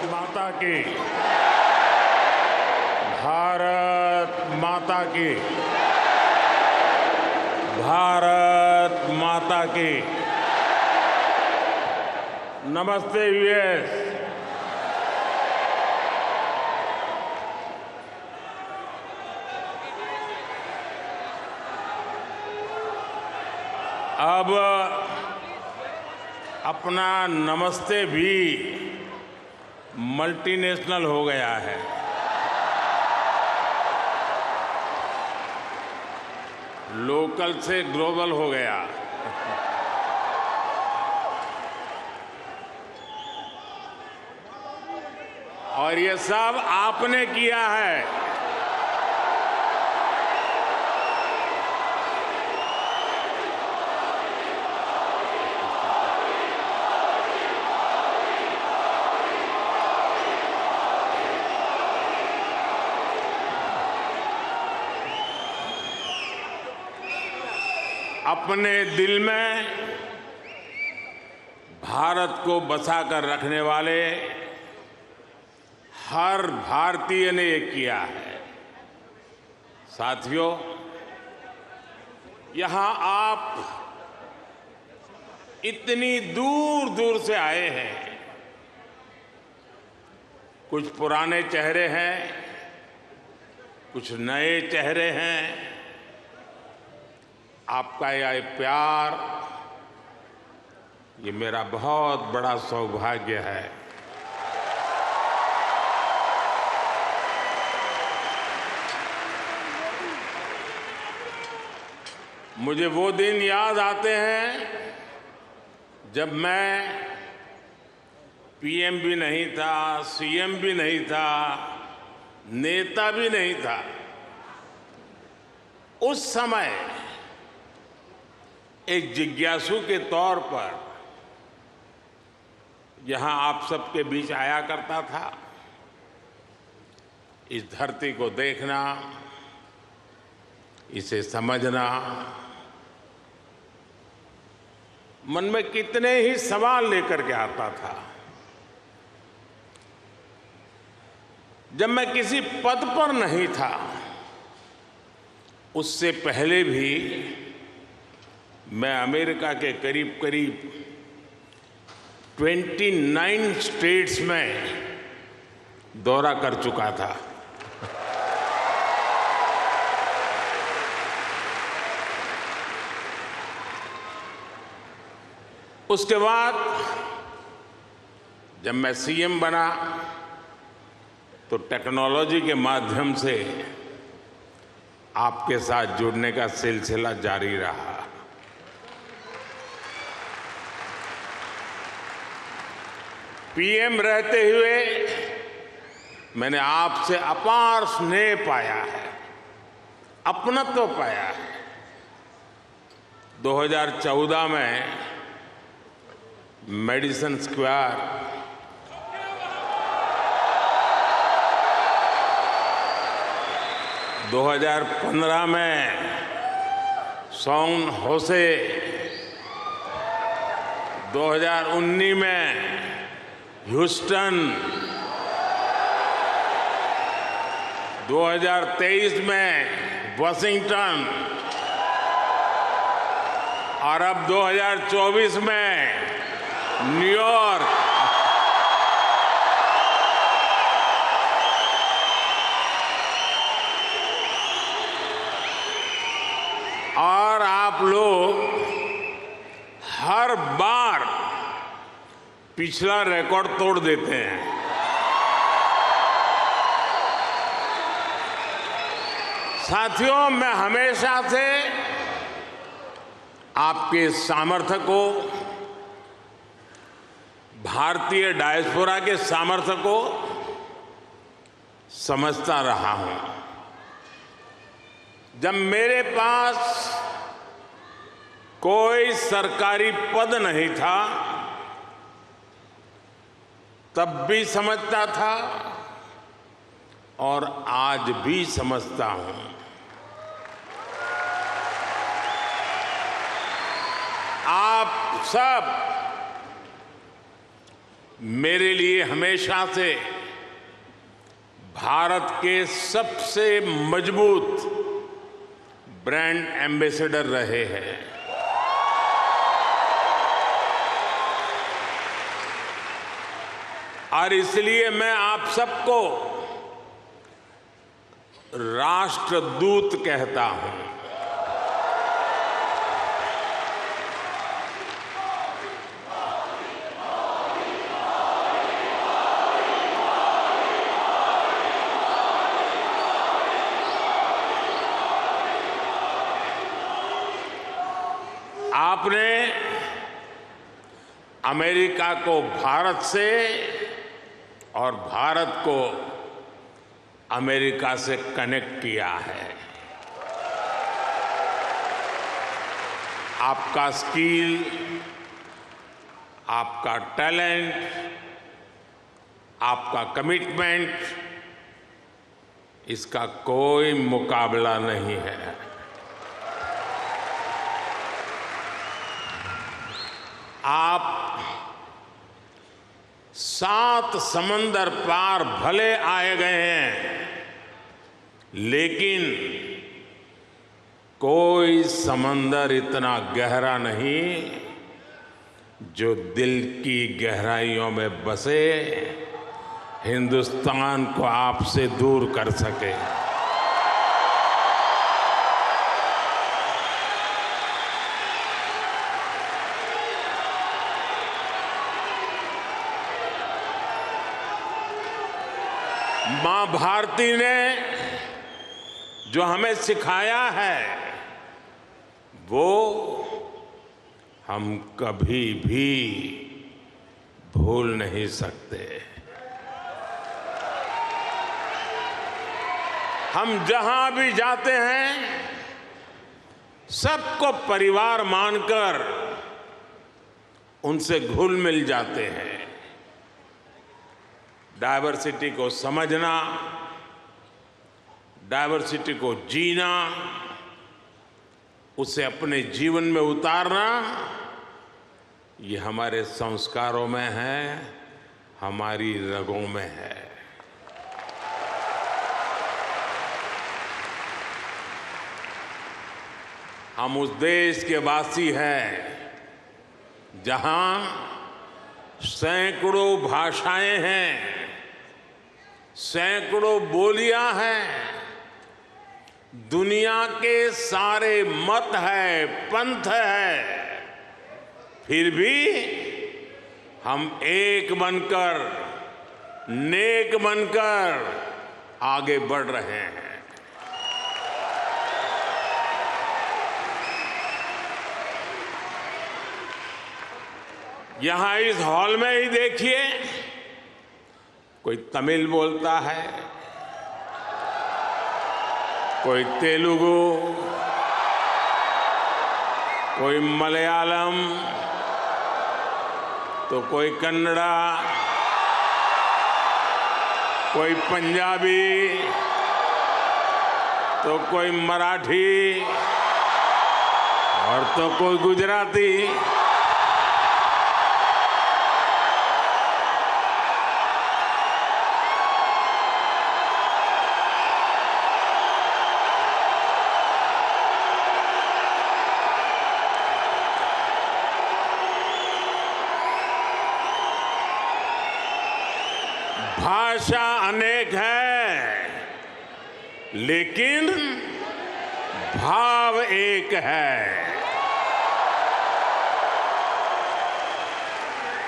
माता की, भारत माता की, भारत माता की। नमस्ते यूएस। अब अपना नमस्ते भी मल्टीनेशनल हो गया है। लोकल से ग्लोबल हो गया। और ये सब आपने किया है। अपने दिल में भारत को बसाकर रखने वाले हर भारतीय ने ये किया है। साथियों, यहां आप इतनी दूर दूर से आए हैं। कुछ पुराने चेहरे हैं, कुछ नए चेहरे हैं। आपका यह प्यार, ये मेरा बहुत बड़ा सौभाग्य है। मुझे वो दिन याद आते हैं जब मैं पीएम भी नहीं था, सीएम भी नहीं था, नेता भी नहीं था। उस समय एक जिज्ञासु के तौर पर यहां आप सबके बीच आया करता था। इस धरती को देखना, इसे समझना, मन में कितने ही सवाल लेकर के आता था। जब मैं किसी पद पर नहीं था, उससे पहले भी मैं अमेरिका के करीब करीब 29 स्टेट्स में दौरा कर चुका था। उसके बाद जब मैं सीएम बना तो टेक्नोलॉजी के माध्यम से आपके साथ जुड़ने का सिलसिला जारी रहा। पीएम रहते हुए मैंने आपसे अपार स्नेह पाया है, अपनत्व पाया है। 2014 में मेडिसन स्क्वायर, 2015 में सैन होसे, 2019 में ह्यूस्टन, 2023 में वाशिंगटन और अब 2024 में न्यूयॉर्क। और आप लोग हर बार पिछला रिकॉर्ड तोड़ देते हैं। साथियों, मैं हमेशा से आपके सामर्थ्य को, भारतीय डायस्पोरा के सामर्थ्य को समझता रहा हूं। जब मेरे पास कोई सरकारी पद नहीं था, तब भी समझता था और आज भी समझता हूं। आप सब मेरे लिए हमेशा से भारत के सबसे मजबूत ब्रांड एम्बेसडर रहे हैं। और इसलिए मैं आप सबको राष्ट्रदूत कहता हूं। आपने अमेरिका को भारत से और भारत को अमेरिका से कनेक्ट किया है। आपका स्किल, आपका टैलेंट, आपका कमिटमेंट, इसका कोई मुकाबला नहीं है। आप 7 समंदर पार भले आए गए हैं, लेकिन कोई समंदर इतना गहरा नहीं जो दिल की गहराइयों में बसे हिंदुस्तान को आपसे दूर कर सके। मां भारती ने जो हमें सिखाया है वो हम कभी भी भूल नहीं सकते। हम जहां भी जाते हैं सबको परिवार मानकर उनसे घुल मिल जाते हैं। डायवर्सिटी को समझना, डायवर्सिटी को जीना, उसे अपने जीवन में उतारना, ये हमारे संस्कारों में है, हमारी रगों में है। हम उस देश के वासी हैं जहां सैकड़ों भाषाएं हैं, सैकड़ों बोलियां हैं, दुनिया के सारे मत है, पंथ है, फिर भी हम एक बनकर, नेक बनकर आगे बढ़ रहे हैं। यहां इस हॉल में ही देखिए, कोई तमिल बोलता है, कोई तेलुगु, कोई मलयालम, तो कोई कन्नड़ा, कोई पंजाबी, तो कोई मराठी और तो कोई गुजराती। भाषा अनेक है, लेकिन भाव एक है,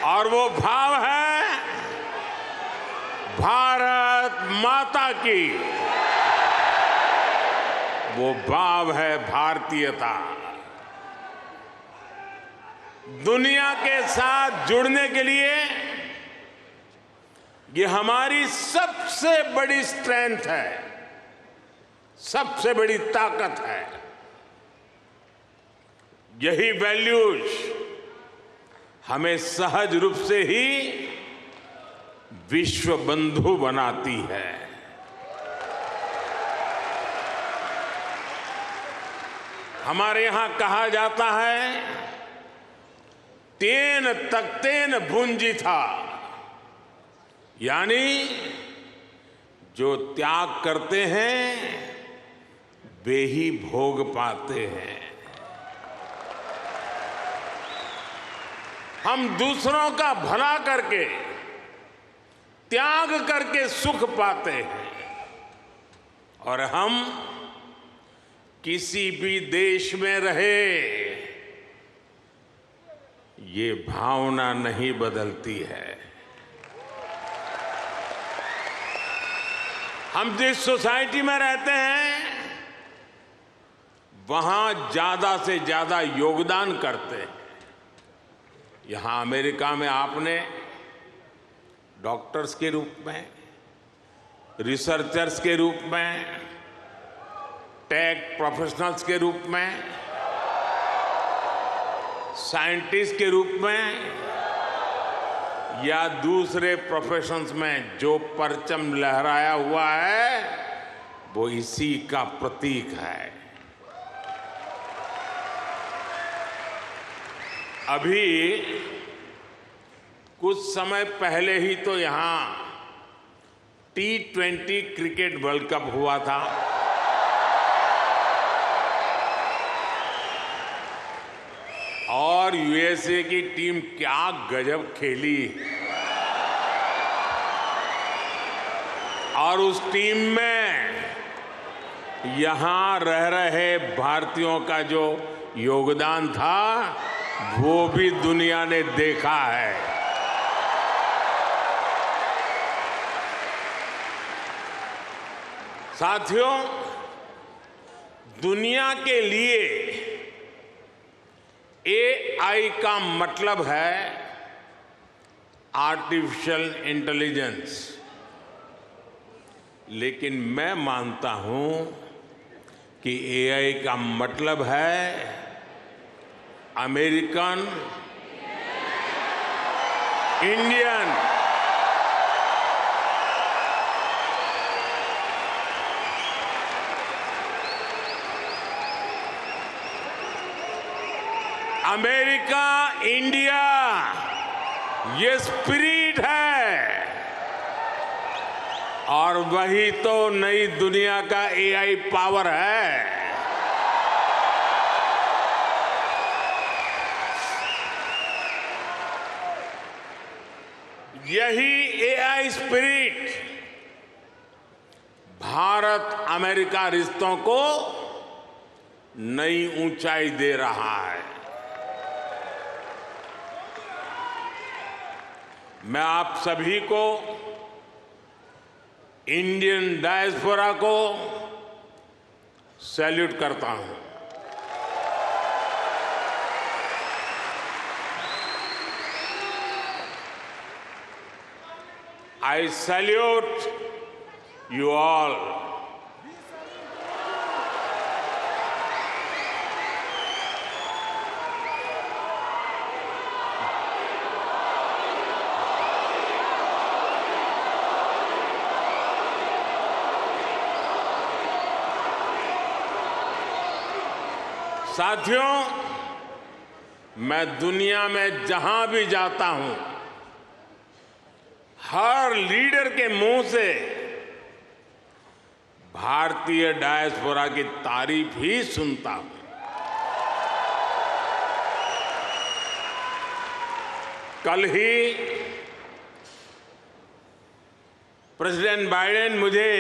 और वो भाव है भारत माता की। वो भाव है भारतीयता। दुनिया के साथ जुड़ने के लिए ये हमारी सबसे बड़ी स्ट्रेंथ है, सबसे बड़ी ताकत है। यही वैल्यूज हमें सहज रूप से ही विश्व बंधु बनाती है। हमारे यहां कहा जाता है, तेन तख्तेन भुंजी था, यानी जो त्याग करते हैं वे ही भोग पाते हैं। हम दूसरों का भला करके, त्याग करके सुख पाते हैं और हम किसी भी देश में रहे, ये भावना नहीं बदलती है। हम जिस सोसाइटी में रहते हैं वहां ज्यादा से ज्यादा योगदान करते हैं। यहां अमेरिका में आपने डॉक्टर्स के रूप में, रिसर्चर्स के रूप में, टेक प्रोफेशनल्स के रूप में, साइंटिस्ट के रूप में या दूसरे प्रोफेशंस में जो परचम लहराया हुआ है वो इसी का प्रतीक है। अभी कुछ समय पहले ही तो यहां T20 क्रिकेट वर्ल्ड कप हुआ था। और यूएसए की टीम क्या गजब खेली और उस टीम में यहां रह रहे भारतीयों का जो योगदान था वो भी दुनिया ने देखा है। साथियों, दुनिया के लिए AI का मतलब है आर्टिफिशियल इंटेलिजेंस, लेकिन मैं मानता हूं कि AI का मतलब है अमेरिकन इंडियन अमेरिका इंडिया, ये स्पिरिट है और वही तो नई दुनिया का AI पावर है। यही AI स्पिरिट भारत अमेरिका रिश्तों को नई ऊंचाई दे रहा है। मैं आप सभी को, इंडियन डायस्पोरा को सैल्यूट करता हूं। I salute you all. साथियों, मैं दुनिया में जहां भी जाता हूं, हर लीडर के मुंह से भारतीय डायस्पोरा की तारीफ ही सुनता हूं। कल ही प्रेसिडेंट बाइडेन मुझे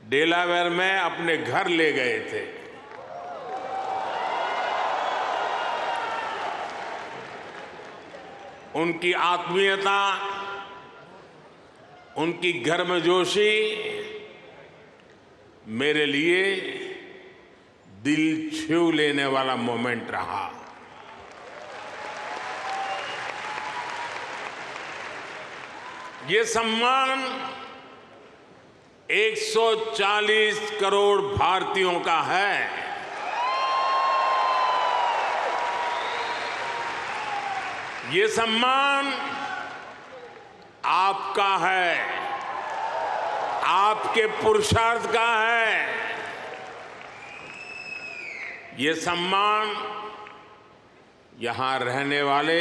डेलावेयर में अपने घर ले गए थे। उनकी आत्मीयता, उनकी गर्मजोशी मेरे लिए दिल छू लेने वाला मोमेंट रहा। ये सम्मान 140 करोड़ भारतीयों का है। ये सम्मान आपका है, आपके पुरुषार्थ का है। ये सम्मान यहां रहने वाले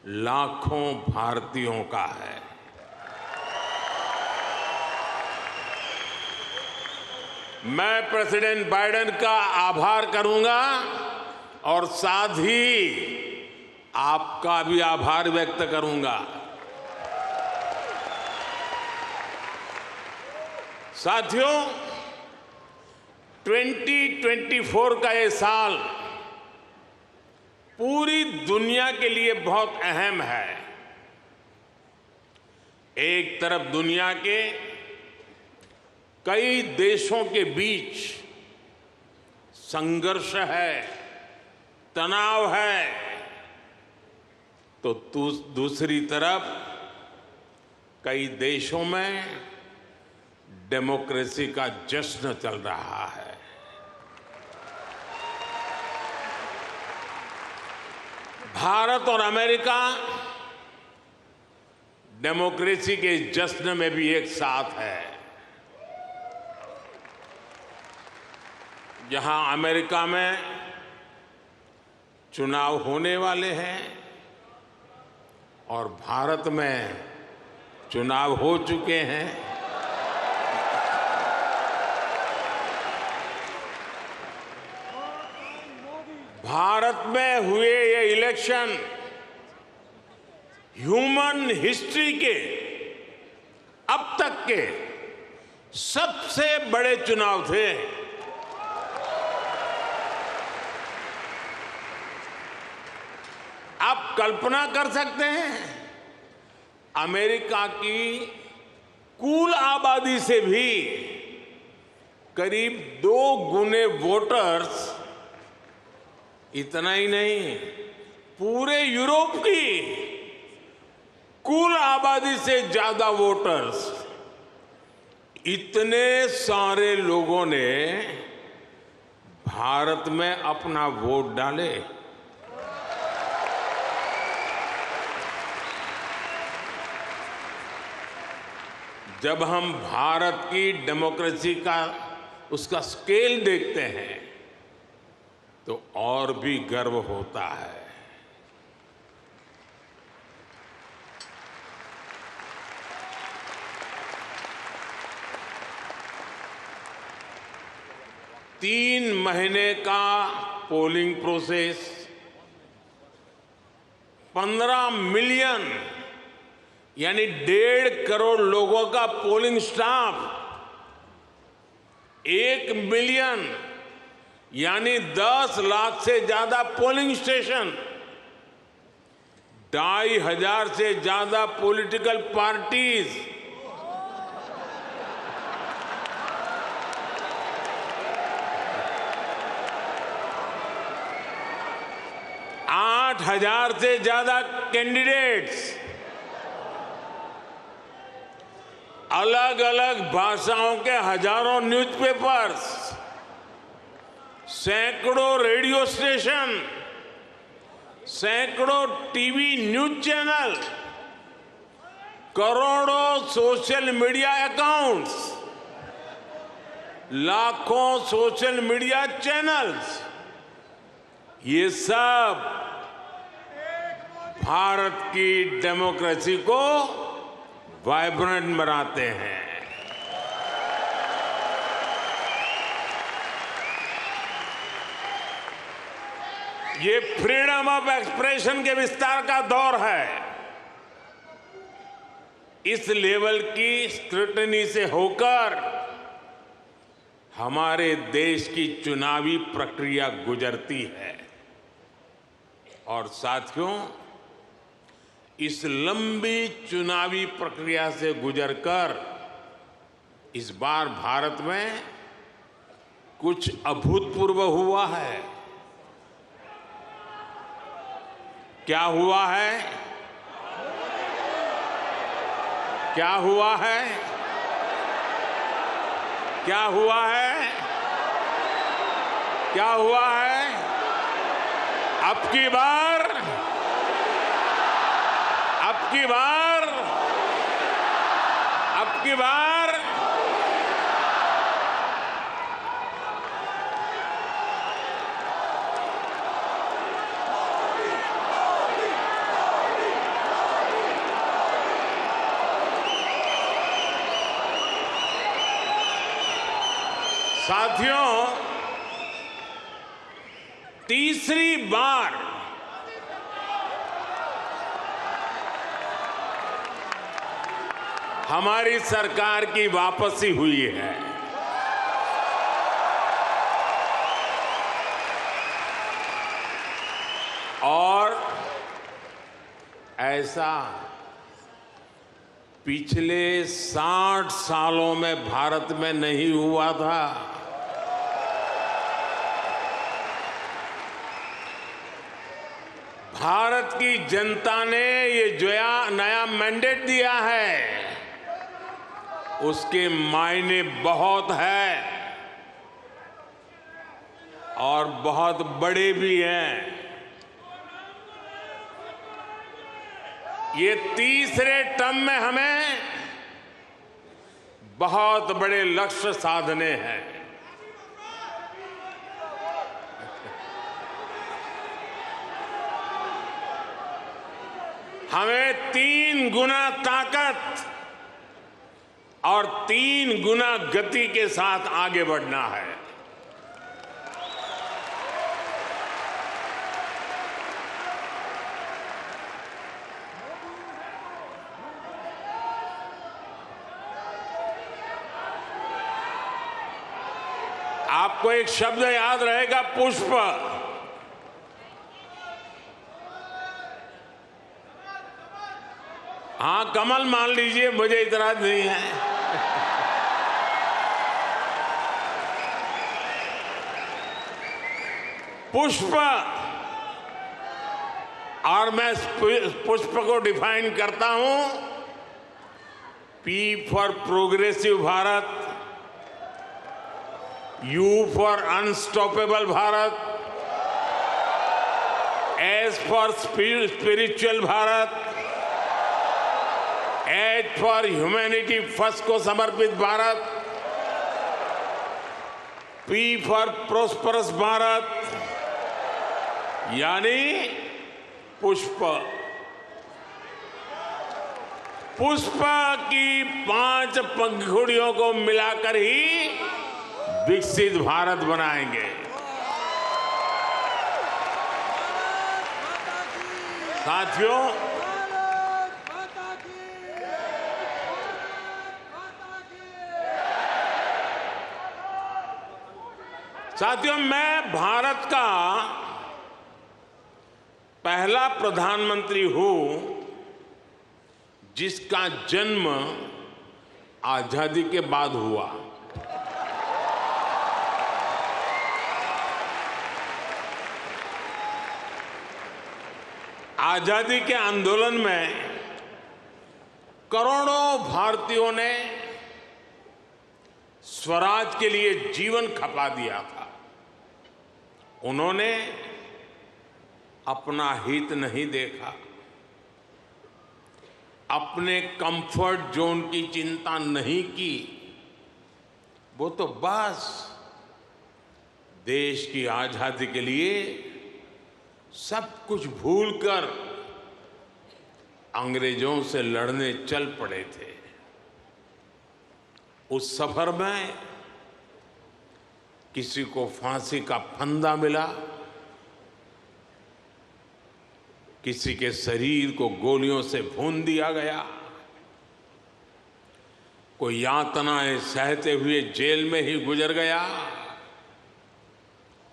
लाखों भारतीयों का है। मैं प्रेसिडेंट बाइडेन का आभार करूंगा और साथ ही आपका भी आभार व्यक्त करूंगा। साथियों, 2024 का ये साल पूरी दुनिया के लिए बहुत अहम है। एक तरफ दुनिया के कई देशों के बीच संघर्ष है, तनाव है, तो दूसरी तरफ कई देशों में डेमोक्रेसी का जश्न चल रहा है। भारत और अमेरिका डेमोक्रेसी के जश्न में भी एक साथ है। जहां अमेरिका में चुनाव होने वाले हैं और भारत में चुनाव हो चुके हैं, भारत में हुए ये इलेक्शन ह्यूमन हिस्ट्री के अब तक के सबसे बड़े चुनाव थे। आप कल्पना कर सकते हैं, अमेरिका की कुल आबादी से भी करीब 2 गुने वोटर्स, इतना ही नहीं, पूरे यूरोप की कुल आबादी से ज्यादा वोटर्स, इतने सारे लोगों ने भारत में अपना वोट डाले। जब हम भारत की डेमोक्रेसी का उसका स्केल देखते हैं तो और भी गर्व होता है। तीन महीने का पोलिंग प्रोसेस, 15 मिलियन यानी 1.5 करोड़ लोगों का पोलिंग स्टाफ, 1 मिलियन यानी 10 लाख से ज्यादा पोलिंग स्टेशन, 2,500 से ज्यादा पॉलिटिकल पार्टीज, आठ 8,000 से ज्यादा कैंडिडेट्स, अलग अलग भाषाओं के हजारों न्यूज़पेपर्स, सैकड़ों रेडियो स्टेशन, सैकड़ों टीवी न्यूज चैनल, करोड़ों सोशल मीडिया अकाउंट्स, लाखों सोशल मीडिया चैनल्स, ये सब भारत की डेमोक्रेसी को वाइब्रेंट बनाते हैं। ये फ्रीडम ऑफ एक्सप्रेशन के विस्तार का दौर है। इस लेवल की स्क्रूटनी से होकर हमारे देश की चुनावी प्रक्रिया गुजरती है। और साथियों, इस लंबी चुनावी प्रक्रिया से गुजरकर इस बार भारत में कुछ अभूतपूर्व हुआ है। क्या हुआ है? क्या हुआ है? क्या हुआ है? क्या हुआ है? अब की बार साथियों, तीसरी बार हमारी सरकार की वापसी हुई है। और ऐसा पिछले 60 सालों में भारत में नहीं हुआ था। भारत की जनता ने ये जो नया मैंडेट दिया है, उसके मायने बहुत है और बहुत बड़े भी हैं। ये तीसरे टर्म में हमें बहुत बड़े लक्ष्य साधने हैं। हमें 3 गुना ताकत और 3 गुना गति के साथ आगे बढ़ना है। आपको एक शब्द याद रहेगा, पुष्प। हाँ, कमल मान लीजिए, मुझे इतराज नहीं है। पुष्प। और मैं पुष्प को डिफाइन करता हूं, P for progressive Bharat, U for unstoppable Bharat, S for spiritual Bharat, H for humanity first को समर्पित Bharat, P for prosperous Bharat, यानी पुष्प। पुष्प की 5 पंखुड़ियों को मिलाकर ही विकसित भारत बनाएंगे। साथियों, मैं भारत का पहला प्रधानमंत्री हूं जिसका जन्म आजादी के बाद हुआ। आजादी के आंदोलन में करोड़ों भारतीयों ने स्वराज के लिए जीवन खपा दिया था। उन्होंने अपना हित नहीं देखा, अपने कंफर्ट जोन की चिंता नहीं की। वो तो बस देश की आजादी के लिए सब कुछ भूलकर अंग्रेजों से लड़ने चल पड़े थे। उस सफर में किसी को फांसी का फंदा मिला, किसी के शरीर को गोलियों से भून दिया गया, कोई यातनाएं सहते हुए जेल में ही गुजर गया,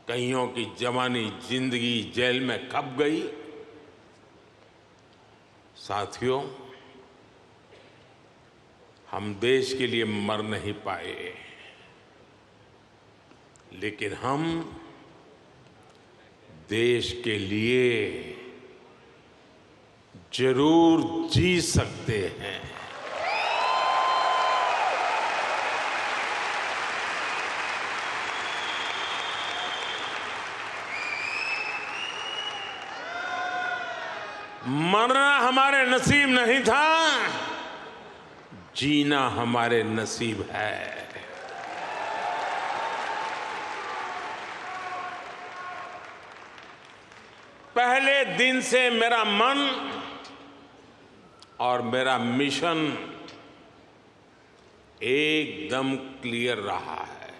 कईयों की जवानी जिंदगी जेल में खप गई। साथियों, हम देश के लिए मर नहीं पाए, लेकिन हम देश के लिए जरूर जी सकते हैं। मरना हमारे नसीब नहीं था, जीना हमारे नसीब है। पहले दिन से मेरा मन और मेरा मिशन एकदम क्लियर रहा है।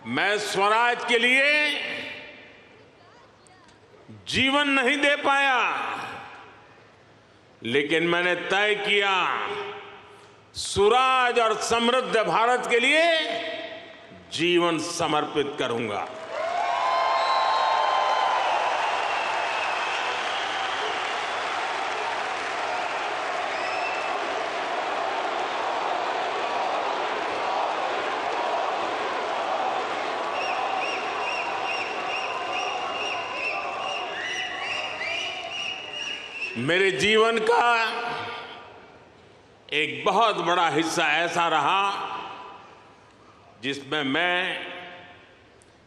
मैं स्वराज के लिए जीवन नहीं दे पाया, लेकिन मैंने तय किया सुराज और समृद्ध भारत के लिए जीवन समर्पित करूंगा। मेरे जीवन का एक बहुत बड़ा हिस्सा ऐसा रहा जिसमें मैं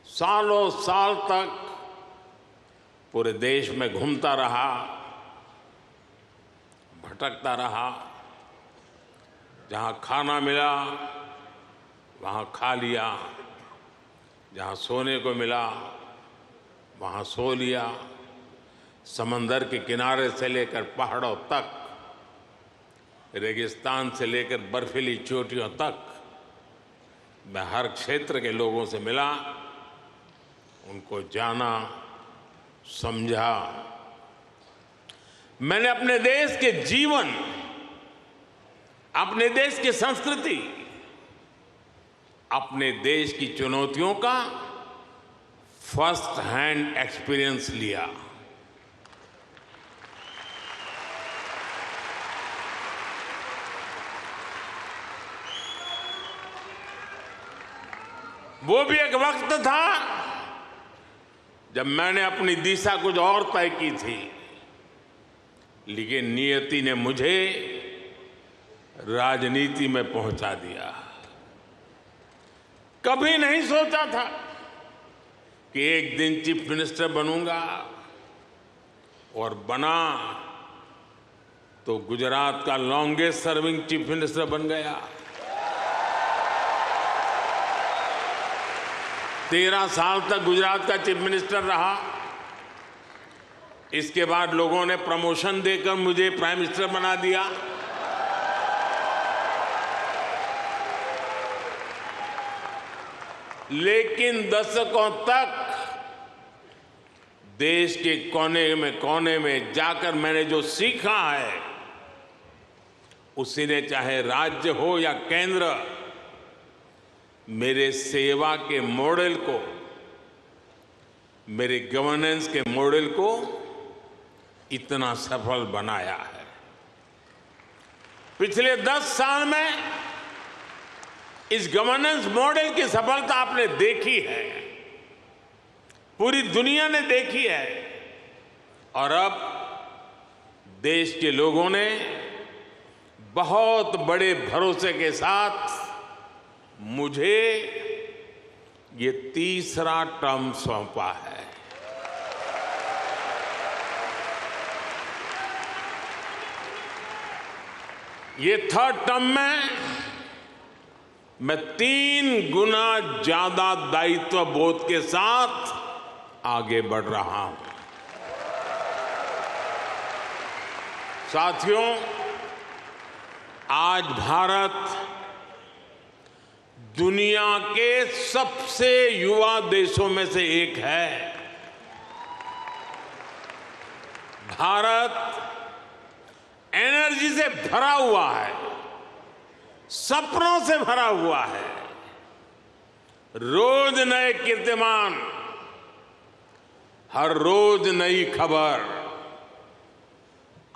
सालों साल तक पूरे देश में घूमता रहा, भटकता रहा। जहां खाना मिला वहां खा लिया, जहां सोने को मिला वहां सो लिया। समंदर के किनारे से लेकर पहाड़ों तक, रेगिस्तान से लेकर बर्फीली चोटियों तक मैं हर क्षेत्र के लोगों से मिला, उनको जाना, समझा। मैंने अपने देश के जीवन, अपने देश की संस्कृति, अपने देश की चुनौतियों का फर्स्ट हैंड एक्सपीरियंस लिया। वो भी एक वक्त था जब मैंने अपनी दिशा कुछ और तय की थी, लेकिन नियति ने मुझे राजनीति में पहुंचा दिया। कभी नहीं सोचा था कि एक दिन चीफ मिनिस्टर बनूंगा, और बना तो गुजरात का लॉन्गेस्ट सर्विंग चीफ मिनिस्टर बन गया। 13 साल तक गुजरात का चीफ मिनिस्टर रहा। इसके बाद लोगों ने प्रमोशन देकर मुझे प्राइम मिनिस्टर बना दिया। लेकिन दशकों तक देश के कोने में जाकर मैंने जो सीखा है, उसी ने चाहे राज्य हो या केंद्र, मेरे सेवा के मॉडल को, मेरे गवर्नेंस के मॉडल को इतना सफल बनाया है। पिछले 10 साल में इस गवर्नेंस मॉडल की सफलता आपने देखी है, पूरी दुनिया ने देखी है, और अब देश के लोगों ने बहुत बड़े भरोसे के साथ मुझे ये तीसरा टर्म सौंपा है। ये थर्ड टर्म में मैं 3 गुना ज्यादा दायित्व बोध के साथ आगे बढ़ रहा हूं। साथियों, आज भारत दुनिया के सबसे युवा देशों में से एक है। भारत एनर्जी से भरा हुआ है, सपनों से भरा हुआ है। रोज नए कीर्तिमान, हर रोज नई खबर।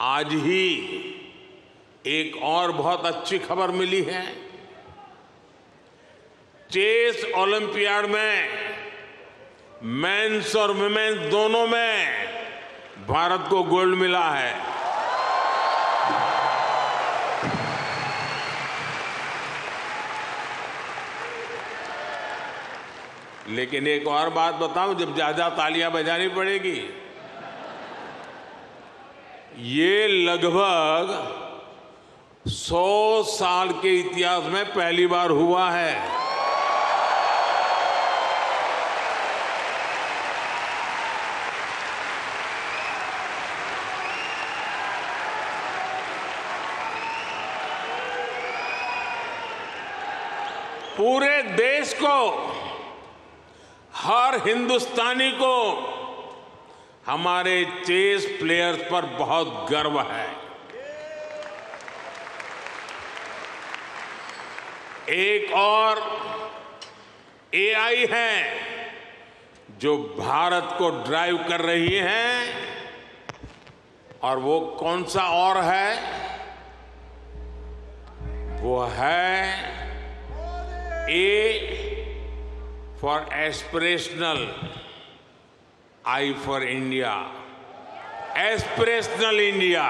आज ही एक और बहुत अच्छी खबर मिली है। चेस ओलंपियाड में मेंस और वुमेन्स दोनों में भारत को गोल्ड मिला है। लेकिन एक और बात बताऊं, जब ज्यादा तालियां बजानी पड़ेगी। ये लगभग 100 साल के इतिहास में पहली बार हुआ है। पूरे देश को हर हिंदुस्तानी को हमारे चेस प्लेयर्स पर बहुत गर्व है। एक और एआई है जो भारत को ड्राइव कर रही है, और वो कौन सा और है? वो है A for aspirational, I for India, aspirational India.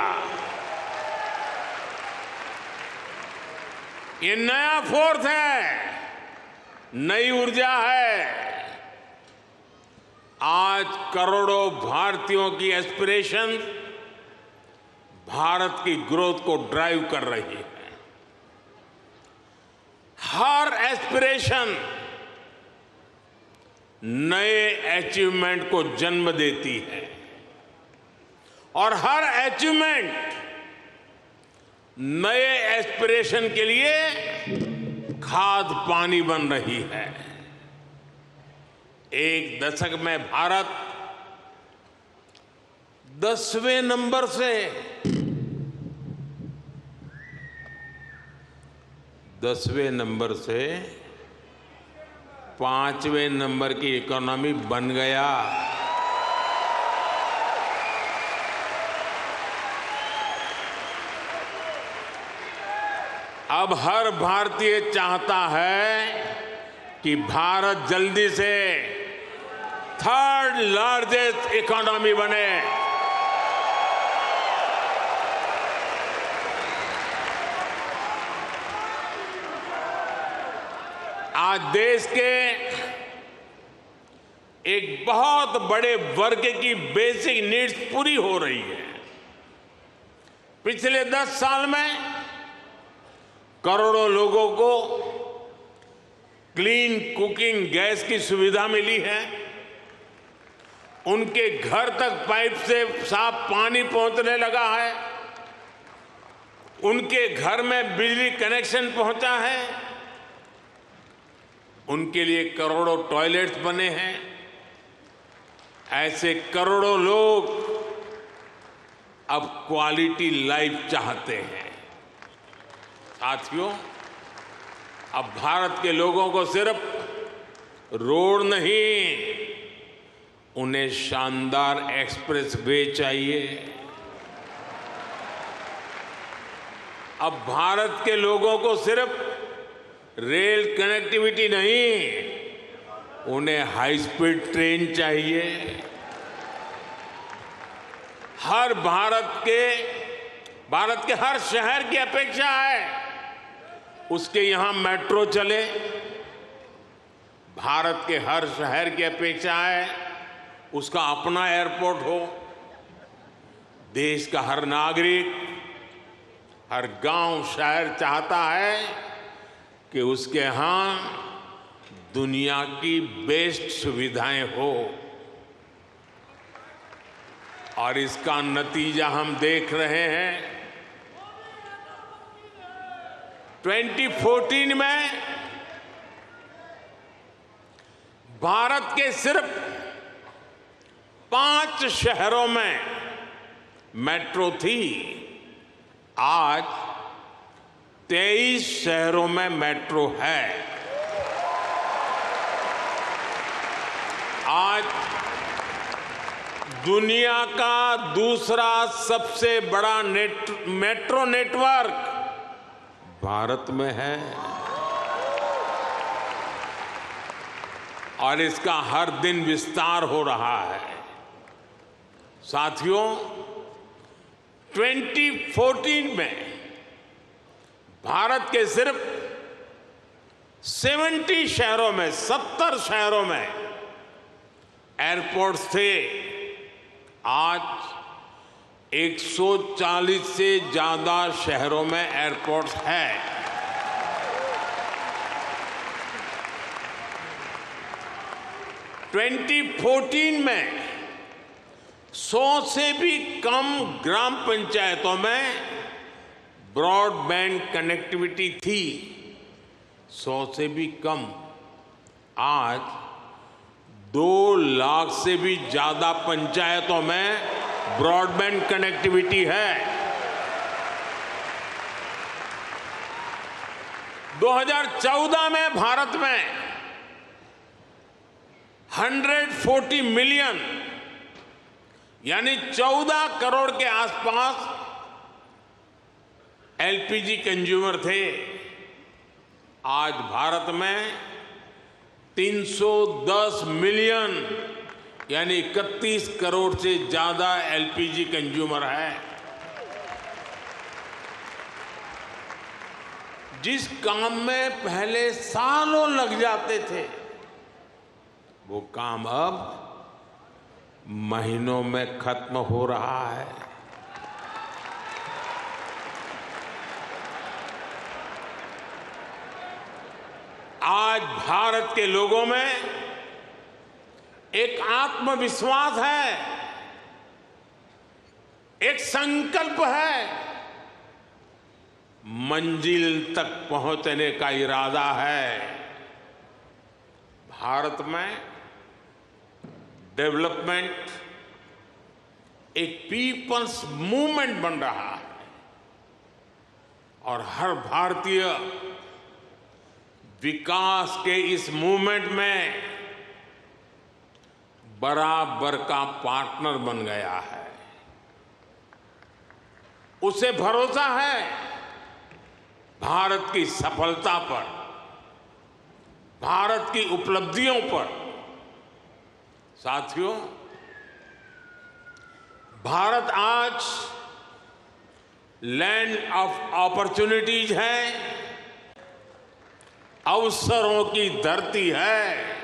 ये नया फोर्स है, नई ऊर्जा है। आज करोड़ों भारतीयों की एस्पिरेशन भारत की ग्रोथ को ड्राइव कर रही है। हर एस्पिरेशन नए अचीवमेंट को जन्म देती है, और हर अचीवमेंट नए एस्पिरेशन के लिए खाद पानी बन रही है। एक दशक में भारत 10वें नंबर से 5वें नंबर की इकोनॉमी बन गया। अब हर भारतीय चाहता है कि भारत जल्दी से 3rd लार्जेस्ट इकोनॉमी बने। आज देश के एक बहुत बड़े वर्ग की बेसिक नीड्स पूरी हो रही है। पिछले 10 साल में करोड़ों लोगों को क्लीन कुकिंग गैस की सुविधा मिली है। उनके घर तक पाइप से साफ पानी पहुंचने लगा है। उनके घर में बिजली कनेक्शन पहुंचा है। उनके लिए करोड़ों टॉयलेट्स बने हैं। ऐसे करोड़ों लोग अब क्वालिटी लाइफ चाहते हैं। साथियों, अब भारत के लोगों को सिर्फ रोड नहीं, उन्हें शानदार एक्सप्रेस वे चाहिए। अब भारत के लोगों को सिर्फ रेल कनेक्टिविटी नहीं, उन्हें हाई स्पीड ट्रेन चाहिए। भारत के हर शहर की अपेक्षा है उसके यहां मेट्रो चले। भारत के हर शहर की अपेक्षा है उसका अपना एयरपोर्ट हो। देश का हर नागरिक, हर गांव शहर चाहता है कि उसके यहां दुनिया की बेस्ट सुविधाएं हो, और इसका नतीजा हम देख रहे हैं। 2014 में भारत के सिर्फ 5 शहरों में मेट्रो थी। आज 23 शहरों में मेट्रो है। आज दुनिया का दूसरा सबसे बड़ा मेट्रो नेटवर्क भारत में है, और इसका हर दिन विस्तार हो रहा है। साथियों, 2014 में भारत के सिर्फ 70 शहरों में 70 शहरों में एयरपोर्ट्स थे। आज 140 से ज्यादा शहरों में एयरपोर्ट्स है। – 2014 में 100 से भी कम ग्राम पंचायतों में ब्रॉडबैंड कनेक्टिविटी थी। 100 से भी कम। आज 2 लाख से भी ज्यादा पंचायतों में ब्रॉडबैंड कनेक्टिविटी है। 2014 में भारत में 140 मिलियन यानी 14 करोड़ के आसपास एलपीजी कंज्यूमर थे। आज भारत में 310 मिलियन यानी 31 करोड़ से ज्यादा एलपीजी कंज्यूमर है। जिस काम में पहले सालों लग जाते थे, वो काम अब महीनों में खत्म हो रहा है। आज भारत के लोगों में एक आत्मविश्वास है, एक संकल्प है, मंजिल तक पहुंचने का इरादा है। भारत में डेवलपमेंट एक पीपल्स मूवमेंट बन रहा है और हर भारतीय विकास के इस मूवमेंट में बराबर का पार्टनर बन गया है। उसे भरोसा है भारत की सफलता पर, भारत की उपलब्धियों पर। साथियों, भारत आज लैंड ऑफ अपॉर्चुनिटीज है, अवसरों की धरती है।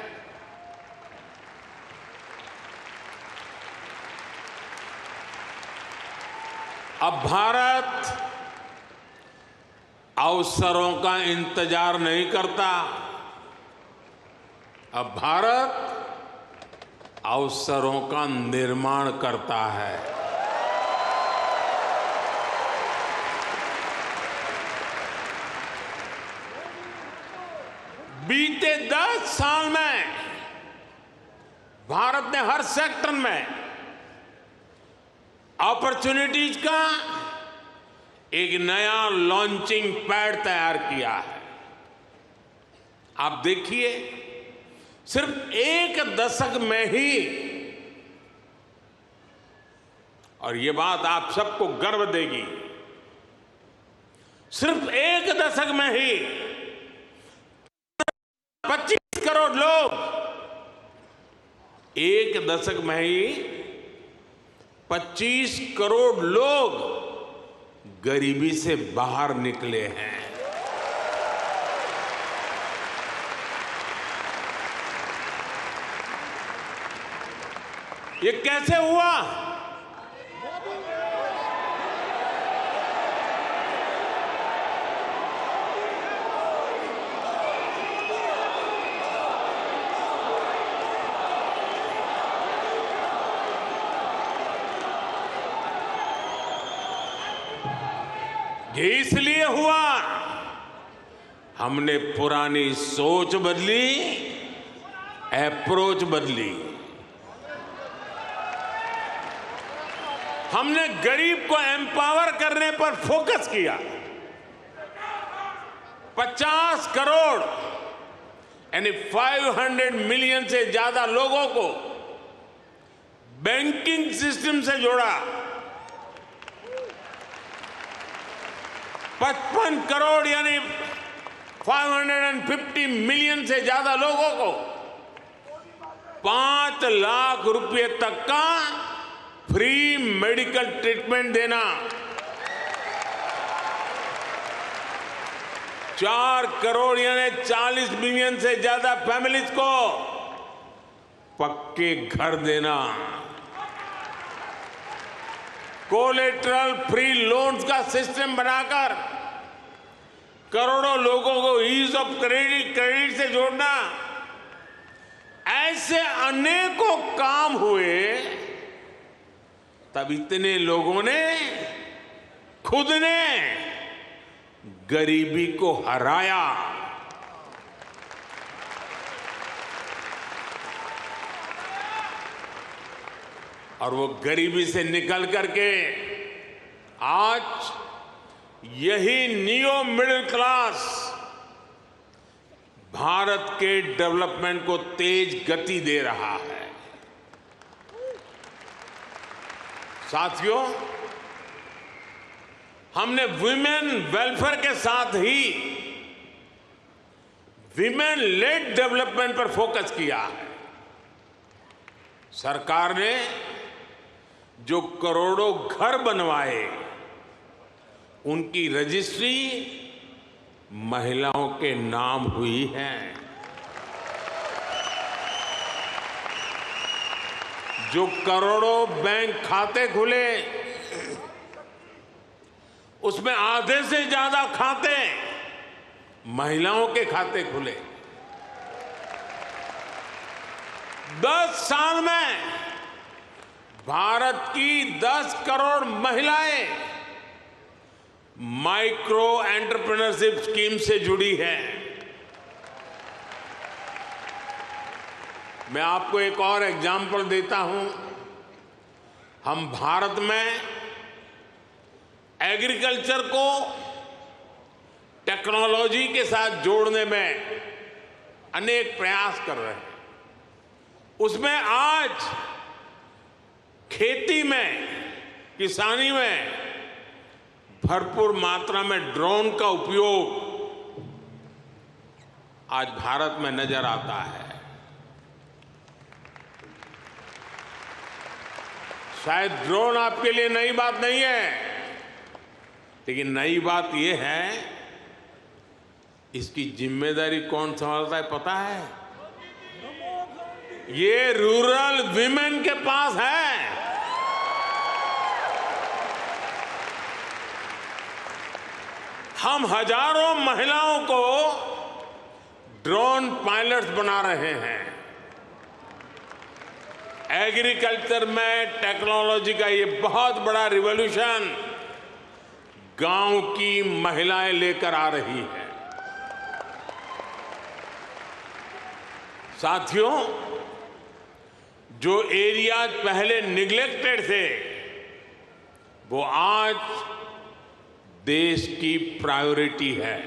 अब भारत अवसरों का इंतजार नहीं करता। अब भारत अवसरों का निर्माण करता है। बीते 10 साल में भारत ने हर सेक्टर में अपॉर्चुनिटीज का एक नया लॉन्चिंग पैड तैयार किया है। आप देखिए, सिर्फ 1 दशक में ही, और ये बात आप सबको गर्व देगी, सिर्फ 1 दशक में ही 25 करोड़ लोग, 1 दशक में ही 25 करोड़ लोग गरीबी से बाहर निकले हैं। ये कैसे हुआ? ये इसलिए हुआ, हमने पुरानी सोच बदली, अप्रोच बदली। हमने गरीब को एम्पावर करने पर फोकस किया। 50 करोड़ यानी 500 मिलियन से ज्यादा लोगों को बैंकिंग सिस्टम से जोड़ा। 55 करोड़ यानी 550 मिलियन से ज्यादा लोगों को 5 लाख रुपए तक का फ्री मेडिकल ट्रीटमेंट देना। 4 करोड़ यानी 40 मिलियन से ज्यादा फैमिलीज को पक्के घर देना। कोलेटरल फ्री लोन्स का सिस्टम बनाकर करोड़ों लोगों को ईज ऑफ क्रेडिट से जोड़ना। ऐसे अनेकों काम हुए, तब इतने लोगों ने खुद ने गरीबी को हराया। और वो गरीबी से निकल करके आज यही नियो मिडिल क्लास भारत के डेवलपमेंट को तेज गति दे रहा है। साथियों, हमने विमेन वेलफेयर के साथ ही विमेन लेड डेवलपमेंट पर फोकस किया है। सरकार ने जो करोड़ों घर बनवाए, उनकी रजिस्ट्री महिलाओं के नाम हुई है। जो करोड़ों बैंक खाते खुले, उसमें आधे से ज्यादा खाते महिलाओं के खाते खुले। 10 साल में भारत की 10 करोड़ महिलाएं माइक्रो एंटरप्रेन्योरशिप स्कीम से जुड़ी है। मैं आपको एक और एग्जाम्पल देता हूं। हम भारत में एग्रीकल्चर को टेक्नोलॉजी के साथ जोड़ने में अनेक प्रयास कर रहे हैं। उसमें आज खेती में, किसानी में भरपूर मात्रा में ड्रोन का उपयोग आज भारत में नजर आता है। शायद ड्रोन आपके लिए नई बात नहीं है, लेकिन नई बात यह है, इसकी जिम्मेदारी कौन संभालता है पता है? ये रूरल विमेन के पास है। हम हजारों महिलाओं को ड्रोन पायलट्स बना रहे हैं। एग्रीकल्चर में टेक्नोलॉजी का ये बहुत बड़ा रिवॉल्यूशन गांव की महिलाएं लेकर आ रही है। साथियों, जो एरियाज पहले निग्लेक्टेड थे, वो आज देश की प्रायोरिटी है।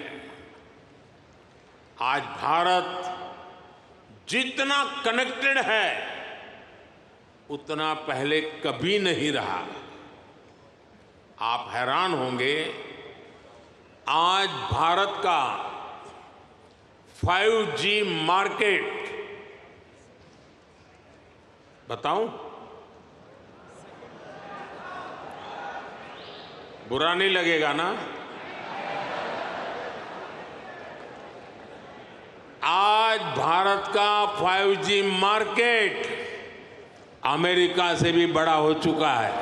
आज भारत जितना कनेक्टेड है, उतना पहले कभी नहीं रहा। आप हैरान होंगे, आज भारत का 5G मार्केट, बताऊं? बुरा नहीं लगेगा ना? आज भारत का 5G मार्केट अमेरिका से भी बड़ा हो चुका है।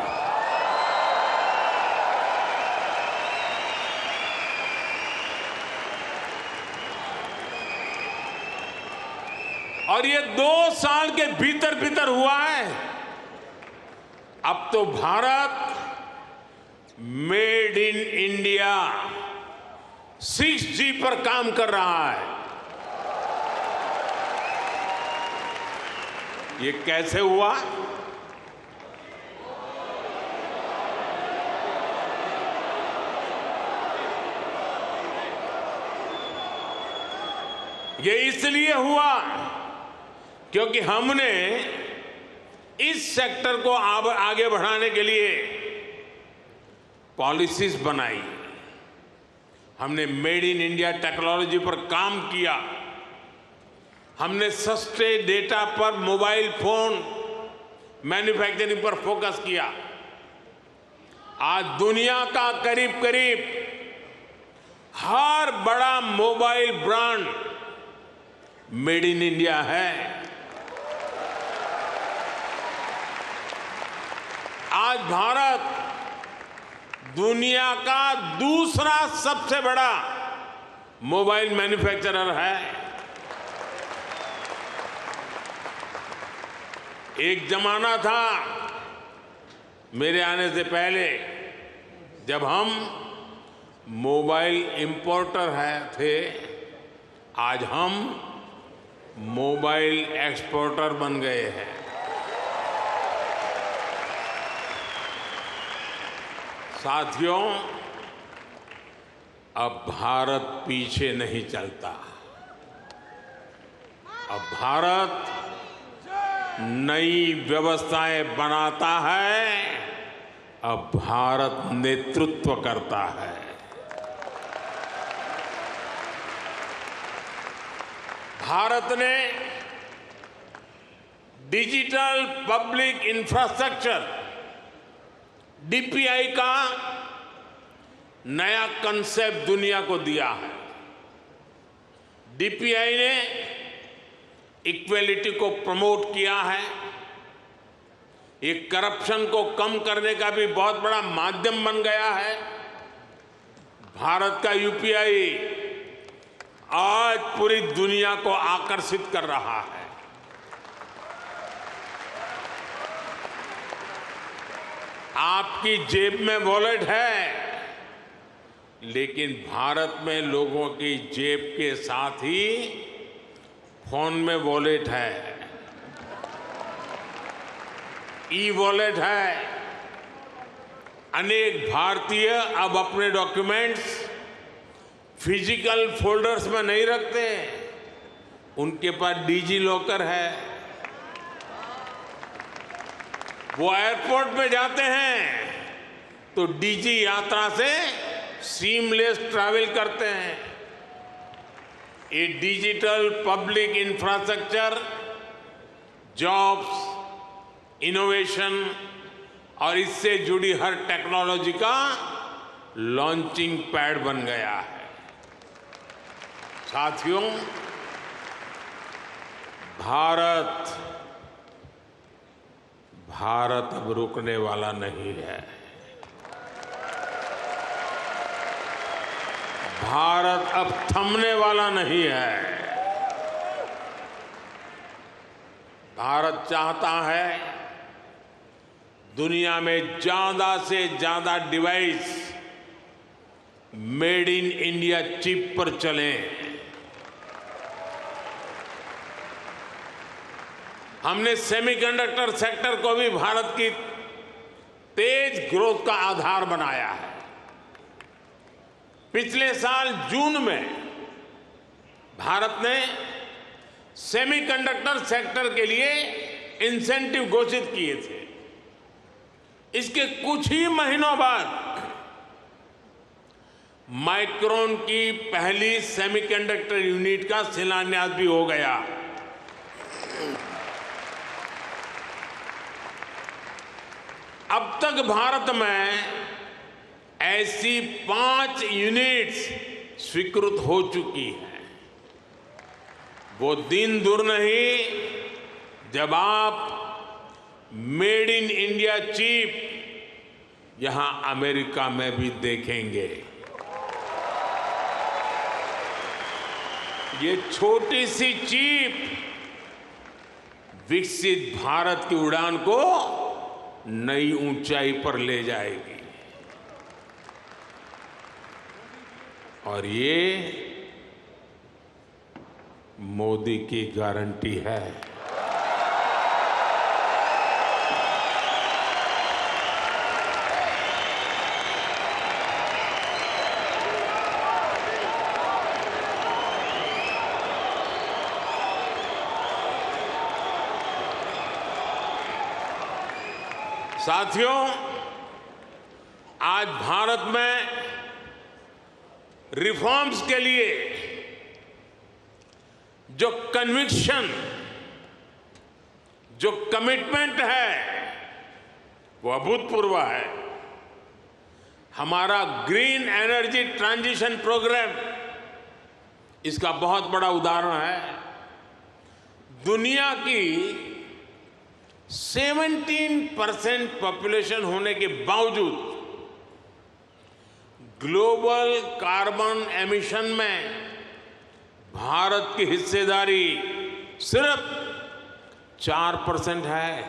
और ये 2 साल के भीतर भीतर हुआ है। अब तो Bharat made in India 6G पर काम कर रहा है। ये कैसे हुआ? ये इसलिए हुआ क्योंकि हमने इस सेक्टर को आगे बढ़ाने के लिए पॉलिसीज बनाई। हमने मेड इन इंडिया टेक्नोलॉजी पर काम किया। हमने सस्ते डेटा पर मोबाइल फोन मैन्युफैक्चरिंग पर फोकस किया। आज दुनिया का करीब करीब हर बड़ा mobile brand made in India है। आज भारत दुनिया का दूसरा सबसे बड़ा मोबाइल मैन्युफैक्चरर है। एक जमाना था मेरे आने से पहले, जब हम मोबाइल इंपोर्टर थे। आज हम मोबाइल एक्सपोर्टर बन गए हैं। साथियों, अब भारत पीछे नहीं चलता। अब भारत नई व्यवस्थाएं बनाता है। अब भारत नेतृत्व करता है। भारत ने डिजिटल पब्लिक इंफ्रास्ट्रक्चर डीपीआई का नया कंसेप्ट दुनिया को दिया है। डीपीआई ने इक्वेलिटी को प्रमोट किया है। ये करप्शन को कम करने का भी बहुत बड़ा माध्यम बन गया है। भारत का यूपीआई आज पूरी दुनिया को आकर्षित कर रहा है। आपकी जेब में वॉलेट है, लेकिन भारत में लोगों की जेब के साथ ही फोन में वॉलेट है, ई वॉलेट है। अनेक भारतीय अब अपने डॉक्यूमेंट्स फिजिकल फोल्डर्स में नहीं रखते, उनके पास डिजी लॉकर है। वो एयरपोर्ट में जाते हैं तो डिजी यात्रा से सीमलेस ट्रैवल करते हैं। ये digital public infrastructure jobs, innovation और इससे जुड़ी हर टेक्नोलॉजी का लॉन्चिंग पैड बन गया है। साथियों, भारत अब रुकने वाला नहीं है। भारत अब थमने वाला नहीं है। भारत चाहता है दुनिया में ज्यादा से ज्यादा device made in India chip पर चलें। हमने सेमीकंडक्टर सेक्टर को भी भारत की तेज ग्रोथ का आधार बनाया है। पिछले साल जून में भारत ने सेमीकंडक्टर सेक्टर के लिए इंसेंटिव घोषित किए थे। इसके कुछ ही महीनों बाद माइक्रोन की पहली सेमीकंडक्टर यूनिट का शिलान्यास भी हो गया। अब तक भारत में ऐसी 5 यूनिट्स स्वीकृत हो चुकी हैं। वो दिन दूर नहीं जब आप मेड इन इंडिया चिप यहां अमेरिका में भी देखेंगे। ये छोटी सी चिप विकसित भारत की उड़ान को नई ऊंचाई पर ले जाएगी। और ये मोदी की गारंटी है। साथियों, आज भारत में रिफॉर्म्स के लिए जो कन्विक्शन, जो कमिटमेंट है, वो अभूतपूर्व है। हमारा ग्रीन एनर्जी ट्रांजिशन प्रोग्राम इसका बहुत बड़ा उदाहरण है। दुनिया की 17% पॉपुलेशन होने के बावजूद ग्लोबल कार्बन एमिशन में भारत की हिस्सेदारी सिर्फ 4% है।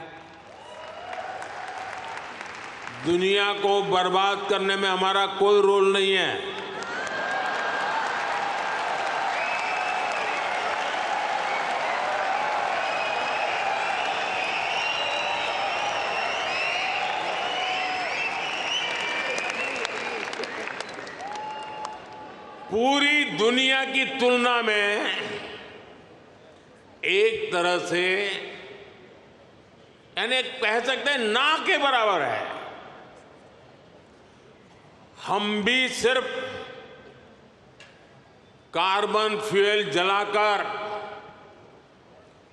दुनिया को बर्बाद करने में हमारा कोई रोल नहीं है। पूरी दुनिया की तुलना में एक तरह से यानी कह सकते हैं ना के बराबर है। हम भी सिर्फ कार्बन फ्यूल जलाकर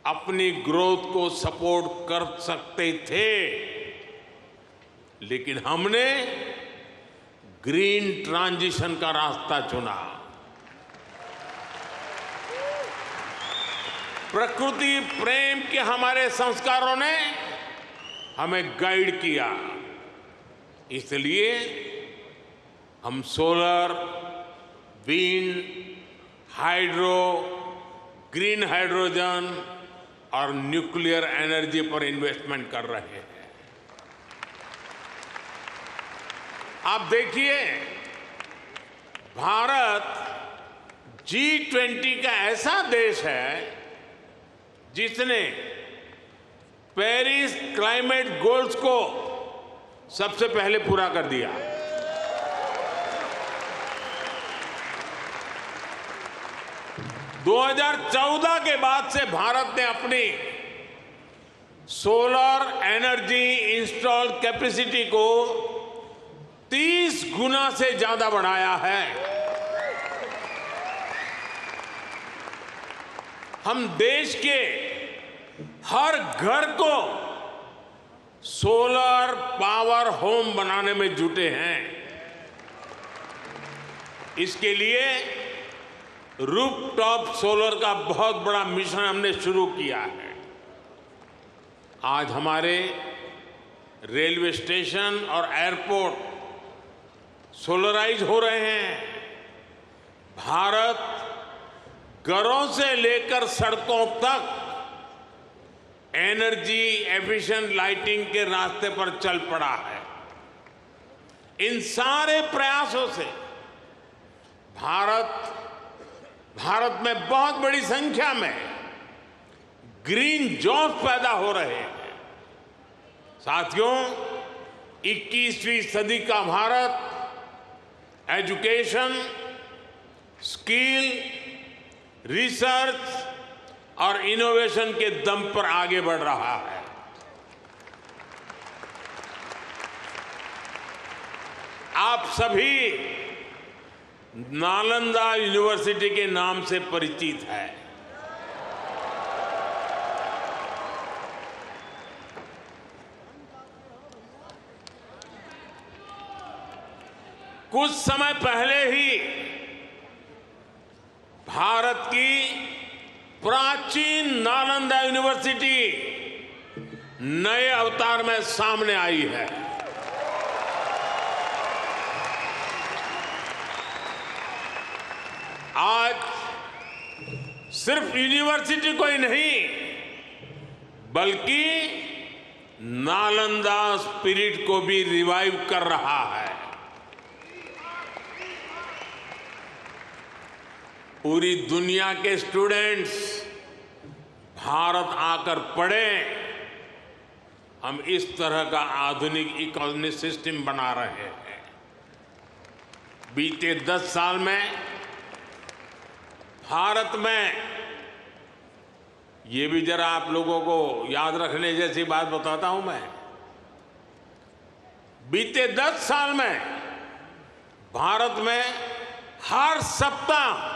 अपनी ग्रोथ को सपोर्ट कर सकते थे, लेकिन हमने ग्रीन ट्रांजिशन का रास्ता चुना। प्रकृति प्रेम के हमारे संस्कारों ने हमें गाइड किया, इसलिए हम solar, wind, hydro, green hydrogen और न्यूक्लियर एनर्जी पर इन्वेस्टमेंट कर रहे हैं। आप देखिए, भारत G20 का ऐसा देश है जिसने पेरिस क्लाइमेट गोल्स को सबसे पहले पूरा कर दिया। दो 2014 के बाद से भारत ने अपनी सोलर एनर्जी इंस्टॉल कैपेसिटी को 30 गुना से ज्यादा बढ़ाया है। हम देश के हर घर को सोलर पावर होम बनाने में जुटे हैं। इसके लिए रूफटॉप सोलर का बहुत बड़ा मिशन हमने शुरू किया है। आज हमारे रेलवे स्टेशन और एयरपोर्ट सोलराइज हो रहे हैं। भारत घरों से लेकर सड़कों तक एनर्जी एफिशिएंट लाइटिंग के रास्ते पर चल पड़ा है। इन सारे प्रयासों से भारत में बहुत बड़ी संख्या में ग्रीन जॉब्स पैदा हो रहे हैं। साथियों, 21वीं सदी का भारत एजुकेशन, स्किल, रिसर्च और इनोवेशन के दम पर आगे बढ़ रहा है। आप सभी नालंदा यूनिवर्सिटी के नाम से परिचित है। कुछ समय पहले ही भारत की प्राचीन नालंदा यूनिवर्सिटी नए अवतार में सामने आई है। आज सिर्फ यूनिवर्सिटी को ही नहीं, बल्कि नालंदा स्पिरिट को भी रिवाइव कर रहा है। पूरी दुनिया के स्टूडेंट्स भारत आकर पढ़े। हम इस तरह का आधुनिक इकोनॉमिक सिस्टम बना रहे हैं। बीते 10 साल में भारत में, ये भी जरा आप लोगों को याद रखने जैसी बात बताता हूं मैं, बीते 10 साल में भारत में हर सप्ताह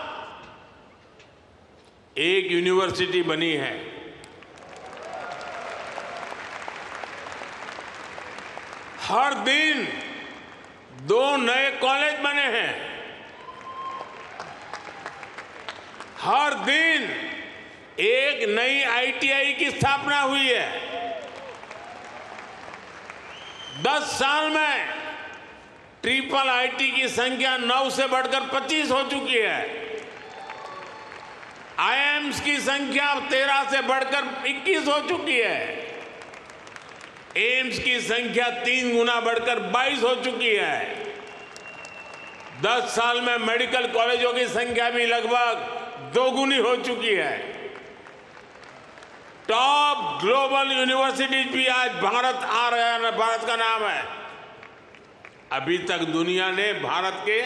एक यूनिवर्सिटी बनी है। हर दिन 2 नए कॉलेज बने हैं। हर दिन एक नई ITI की स्थापना हुई है। 10 साल में ट्रिपल IIT की संख्या 9 से बढ़कर 25 हो चुकी है। IIMs की संख्या 13 से बढ़कर 21 हो चुकी है। एम्स की संख्या 3 गुना बढ़कर 22 हो चुकी है। 10 साल में मेडिकल कॉलेजों की संख्या भी लगभग 2 गुनी हो चुकी है। टॉप ग्लोबल यूनिवर्सिटीज भी आज भारत आ रहा है, भारत का नाम है। अभी तक दुनिया ने भारत के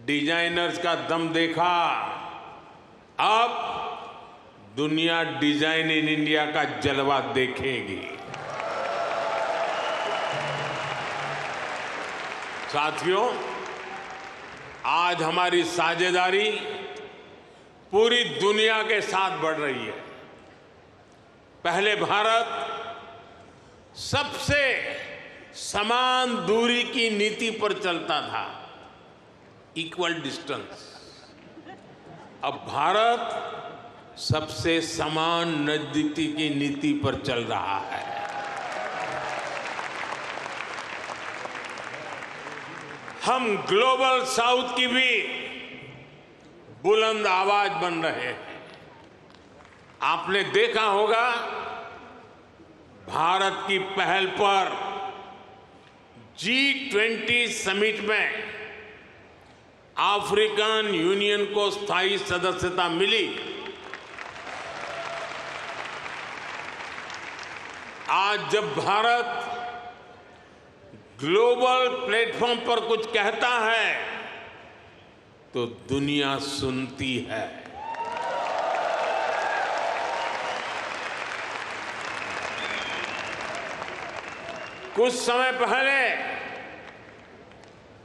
डिजाइनर्स का दम देखा, अब दुनिया डिजाइन इन इंडिया का जलवा देखेगी। साथियों, आज हमारी साझेदारी पूरी दुनिया के साथ बढ़ रही है। पहले भारत सबसे समान दूरी की नीति पर चलता था, इक्वल डिस्टेंस। अब भारत सबसे समान नजदीकी की नीति पर चल रहा है। हम ग्लोबल साउथ की भी बुलंद आवाज बन रहे हैं। आपने देखा होगा, भारत की पहल पर G20 समिट में अफ्रीकन यूनियन को स्थायी सदस्यता मिली। आज जब भारत ग्लोबल प्लेटफॉर्म पर कुछ कहता है तो दुनिया सुनती है। कुछ समय पहले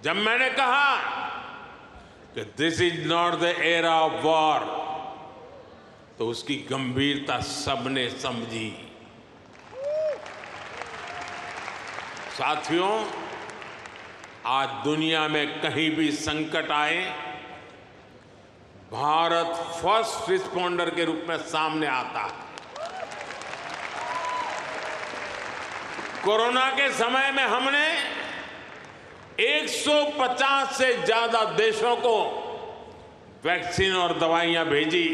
जब मैंने कहा कि this is not the era of war, तो उसकी गंभीरता सबने समझी। साथियों, आज दुनिया में कहीं भी संकट आए, भारत फर्स्ट रिस्पॉन्डर के रूप में सामने आता है। कोरोना के समय में हमने 150 से ज्यादा देशों को वैक्सीन और दवाइयां भेजी।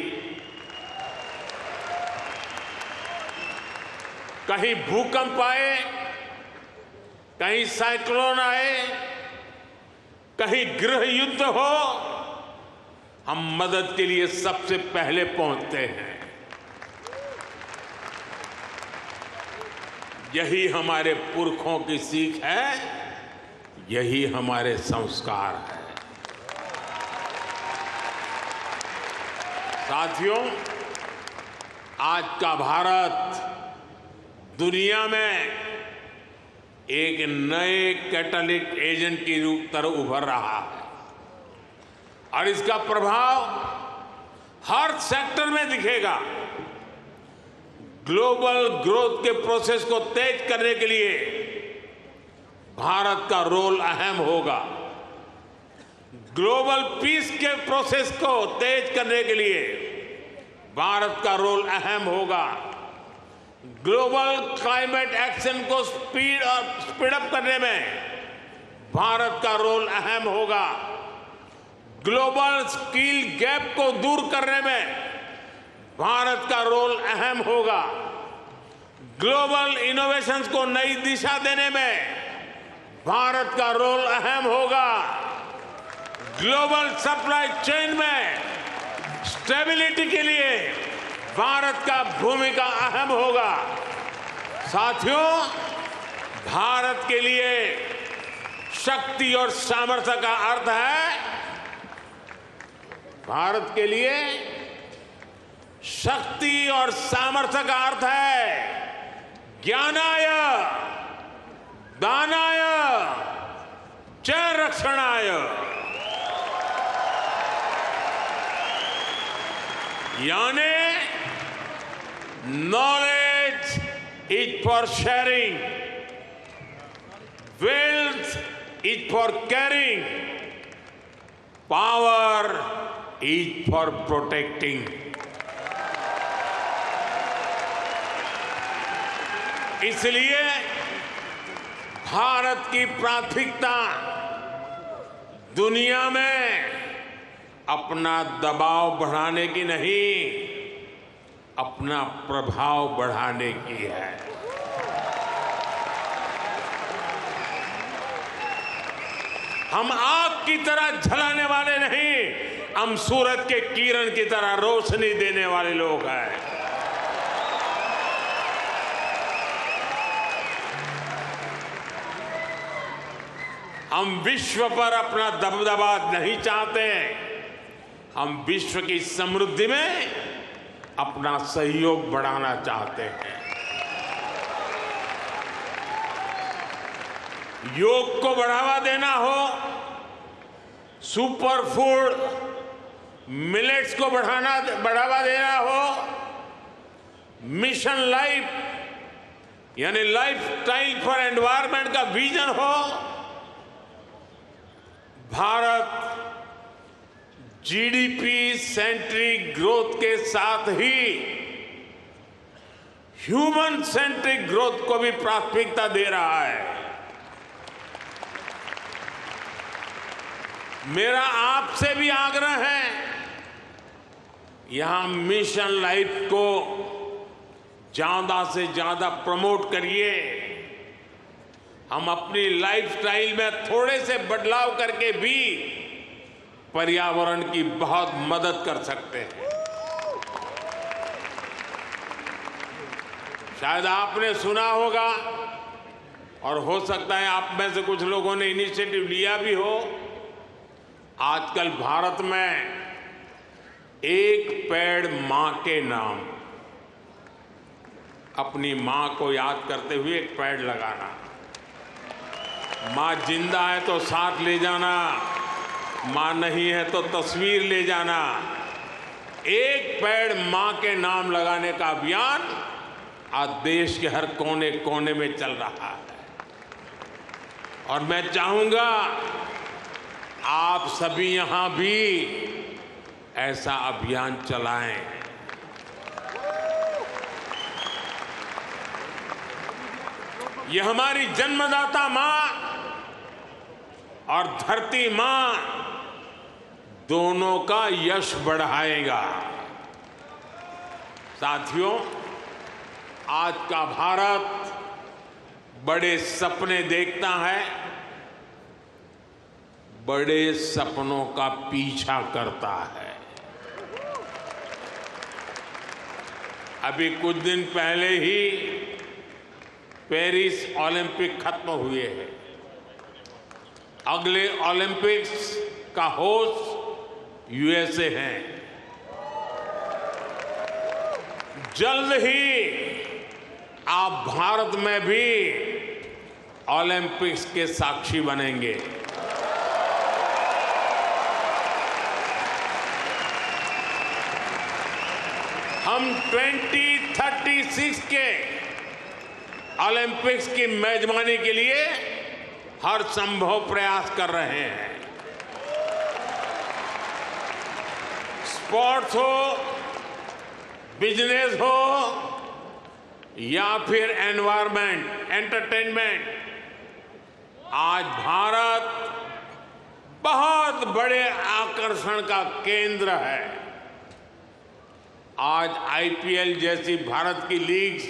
कहीं भूकंप आए, कहीं साइक्लोन आए, कहीं गृह युद्ध हो, हम मदद के लिए सबसे पहले पहुंचते हैं। यही हमारे पुरखों की सीख है, यही हमारे संस्कार है। साथियों, आज का भारत दुनिया में एक नए कैटलिस्ट एजेंट की तरह उभर रहा है और इसका प्रभाव हर सेक्टर में दिखेगा। ग्लोबल ग्रोथ के प्रोसेस को तेज करने के लिए भारत का रोल अहम होगा। ग्लोबल पीस के प्रोसेस को तेज करने के लिए भारत का रोल अहम होगा। ग्लोबल क्लाइमेट एक्शन को स्पीड अप करने में भारत का रोल अहम होगा। ग्लोबल स्किल गैप को दूर करने में भारत का रोल अहम होगा। ग्लोबल इनोवेशंस को नई दिशा देने में भारत का रोल अहम होगा। ग्लोबल सप्लाई चेन में स्टेबिलिटी के लिए भारत का भूमिका अहम होगा। साथियों, भारत के लिए शक्ति और सामर्थ्य का अर्थ है, भारत के लिए शक्ति और सामर्थ्य का अर्थ है ज्ञानाय, दानाय, च रक्षणाय। यानी knowledge is for sharing, wealth is for caring, power is for protecting. इसलिए भारत की प्राथमिकता दुनिया में अपना दबाव बढ़ाने की नहीं, अपना प्रभाव बढ़ाने की है। हम आग की तरह जलाने वाले नहीं, हम सूरज के किरण की तरह रोशनी देने वाले लोग हैं। हम विश्व पर अपना दबदबा नहीं चाहते, हम विश्व की समृद्धि में अपना सहयोग बढ़ाना चाहते हैं। योग को बढ़ावा देना हो, सुपर फूड मिलेट्स को बढ़ावा देना हो, मिशन लाइफ यानी लाइफ स्टाइल फॉर एनवायरमेंट का विजन हो, भारत जीडीपी सेंट्रिक ग्रोथ के साथ ही ह्यूमन सेंट्रिक ग्रोथ को भी प्राथमिकता दे रहा है। मेरा आपसे भी आग्रह है, यहां मिशन लाइफ को ज्यादा से ज्यादा प्रमोट करिए। हम अपनी लाइफस्टाइल में थोड़े से बदलाव करके भी पर्यावरण की बहुत मदद कर सकते हैं। शायद आपने सुना होगा और हो सकता है आप में से कुछ लोगों ने इनिशिएटिव लिया भी हो। आजकल भारत में एक पेड़ मां के नाम, अपनी मां को याद करते हुए एक पेड़ लगाना। मां जिंदा है तो साथ ले जाना, मां नहीं है तो तस्वीर ले जाना। एक पेड़ मां के नाम लगाने का अभियान आज देश के हर कोने कोने में चल रहा है और मैं चाहूंगा आप सभी यहां भी ऐसा अभियान चलाएं। ये हमारी जन्मदाता मां और धरती मां दोनों का यश बढ़ाएगा। साथियों, आज का भारत बड़े सपने देखता है, बड़े सपनों का पीछा करता है। अभी कुछ दिन पहले ही पेरिस ओलंपिक खत्म हुए हैं। अगले ओलंपिक्स का होस्ट यूएसए है। जल्द ही आप भारत में भी ओलंपिक्स के साक्षी बनेंगे। हम 2036 के ओलंपिक्स की मेजबानी के लिए हर संभव प्रयास कर रहे हैं। स्पोर्ट्स हो, बिजनेस हो या फिर एनवायरमेंट, एंटरटेनमेंट, आज भारत बहुत बड़े आकर्षण का केंद्र है। आज आईपीएल जैसी भारत की लीग्स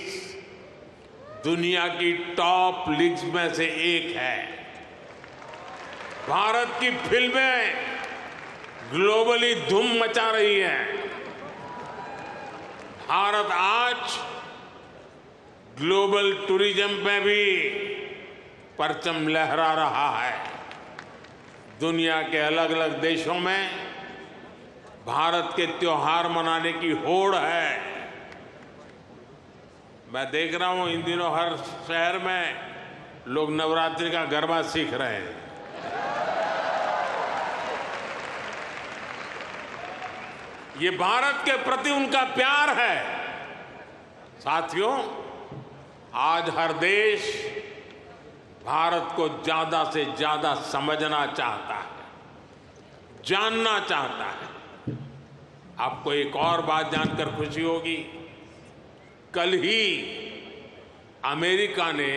दुनिया की टॉप लीग्स में से एक है। भारत की फिल्में ग्लोबली धूम मचा रही हैं। भारत आज ग्लोबल टूरिज्म में भी परचम लहरा रहा है। दुनिया के अलग अलग देशों में भारत के त्योहार मनाने की होड़ है। मैं देख रहा हूं इन दिनों हर शहर में लोग नवरात्रि का गरबा सीख रहे हैं। ये भारत के प्रति उनका प्यार है। साथियों, आज हर देश भारत को ज्यादा से ज्यादा समझना चाहता है, जानना चाहता है। आपको एक और बात जानकर खुशी होगी, कल ही अमेरिका ने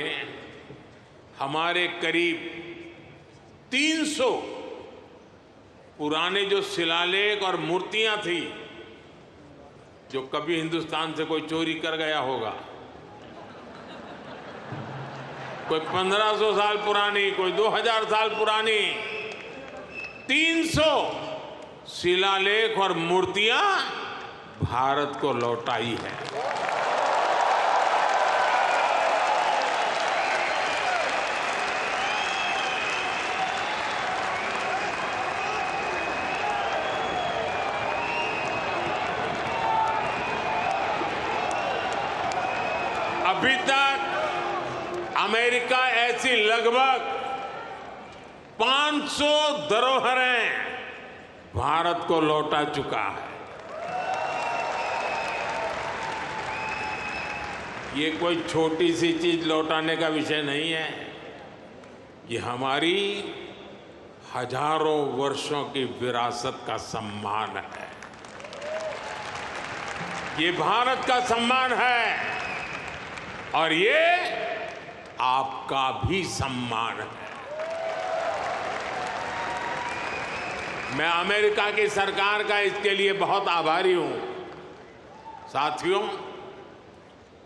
हमारे करीब 300 पुराने जो शिलालेख और मूर्तियां थी जो कभी हिंदुस्तान से कोई चोरी कर गया होगा, कोई 1500 साल पुरानी, कोई 2000 साल पुरानी, 300 शिलालेख और मूर्तियां भारत को लौटाई है। अभी तक अमेरिका ऐसी लगभग 500 धरोहरें भारत को लौटा चुका है। ये कोई छोटी सी चीज लौटाने का विषय नहीं है, ये हमारी हजारों वर्षों की विरासत का सम्मान है, ये भारत का सम्मान है और ये आपका भी सम्मान है। मैं अमेरिका की सरकार का इसके लिए बहुत आभारी हूं। साथियों,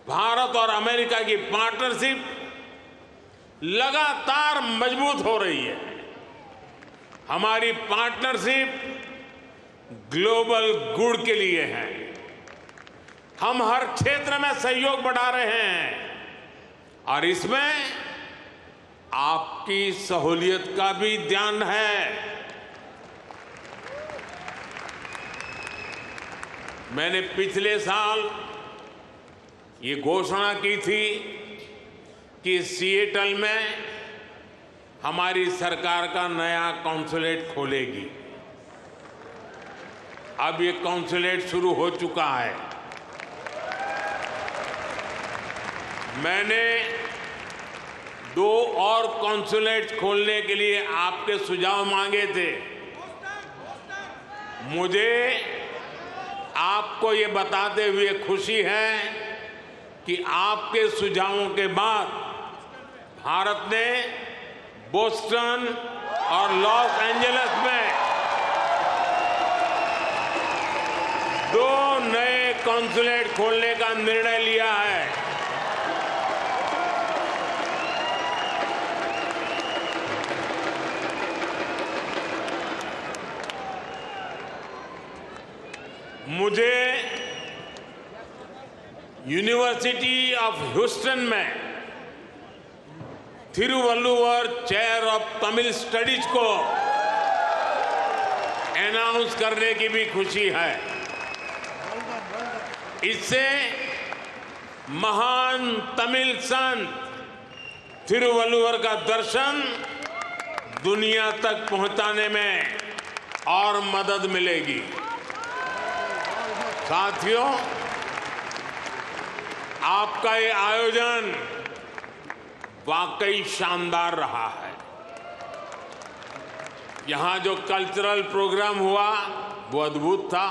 भारत और अमेरिका की पार्टनरशिप लगातार मजबूत हो रही है। हमारी पार्टनरशिप ग्लोबल गुड के लिए है। हम हर क्षेत्र में सहयोग बढ़ा रहे हैं और इसमें आपकी सहूलियत का भी ध्यान है। मैंने पिछले साल ये घोषणा की थी कि सिएटल में हमारी सरकार का नया कॉन्सुलेट खोलेगी। अब ये कॉन्सुलेट शुरू हो चुका है। मैंने 2 और कॉन्सुलेट खोलने के लिए आपके सुझाव मांगे थे। मुझे आपको ये बताते हुए खुशी है कि आपके सुझावों के बाद भारत ने बोस्टन और लॉस एंजलिस में 2 नए कॉन्सुलेट खोलने का निर्णय लिया है। मुझे यूनिवर्सिटी ऑफ ह्यूस्टन में Thiruvalluvar chair of Tamil studies को अनाउंस करने की भी खुशी है। इससे महान तमिल संत थिरुवल्लुवर का दर्शन दुनिया तक पहुंचाने में और मदद मिलेगी। साथियों, आपका ये आयोजन वाकई शानदार रहा है। यहां जो कल्चरल प्रोग्राम हुआ वो अद्भुत था।